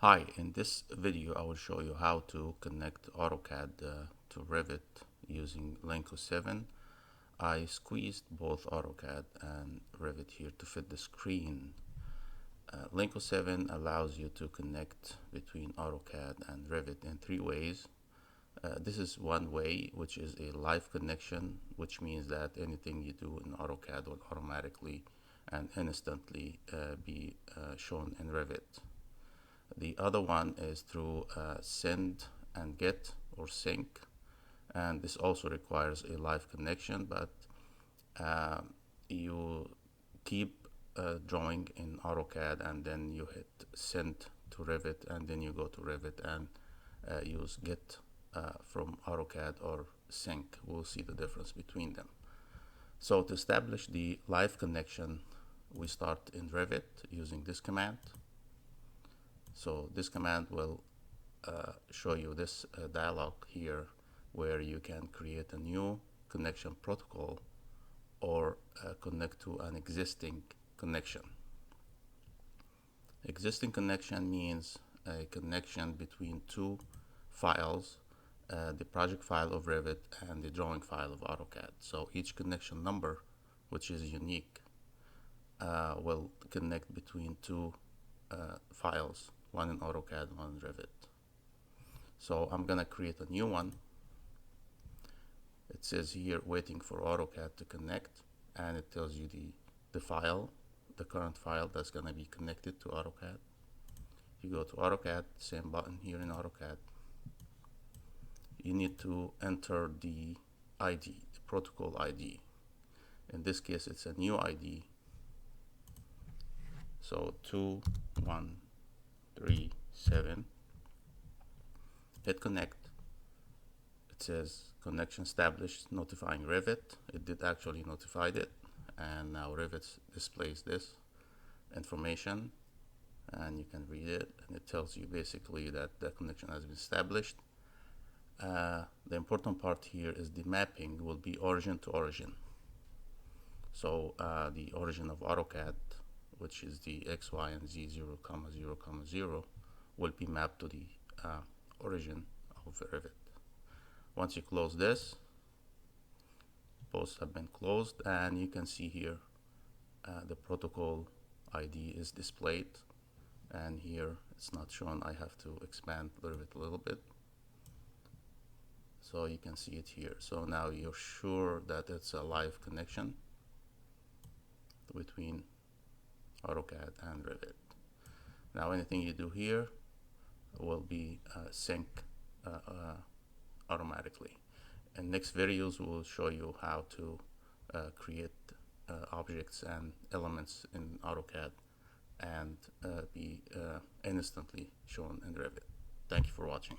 Hi, in this video I will show you how to connect AutoCAD to Revit using Lenco 7. I squeezed both AutoCAD and Revit here to fit the screen. Lenco 7 allows you to connect between AutoCAD and Revit in three ways. This is one way, which is a live connection, which means that anything you do in AutoCAD will automatically and instantly be shown in Revit. The other one is through send and get or sync, and this also requires a live connection, but you keep drawing in AutoCAD and then you hit send to Revit, and then you go to Revit and use get from AutoCAD or sync. We'll see the difference between them. So to establish the live connection, we start in Revit using this command. So this command will show you this dialog here where you can create a new connection protocol or connect to an existing connection. Existing connection means a connection between two files, the project file of Revit and the drawing file of AutoCAD. So each connection number, which is unique, will connect between two files, one in AutoCAD, one in Revit. So I'm gonna create a new one. It says here waiting for AutoCAD to connect, and it tells you the file, the current file that's gonna be connected to AutoCAD. You go to AutoCAD, same button here in AutoCAD. You need to enter the ID, the protocol ID. In this case, it's a new ID. So 2137. Hit connect. It says connection established, notifying Revit. It did actually notified it, and now Revit displays this information, and you can read it, and it tells you basically that the connection has been established. The important part here is the mapping will be origin to origin. So the origin of AutoCAD, which is the X, Y, and Z 0, 0, 0, will be mapped to the origin of Revit. Once you close this, both have been closed, and you can see here the protocol ID is displayed, and here it's not shown. I have to expand Revit a little bit so you can see it here. So now you're sure that it's a live connection between AutoCAD and Revit. Now anything you do here will be sync automatically. In next videos we'll show you how to create objects and elements in AutoCAD and be instantly shown in Revit. Thank you for watching.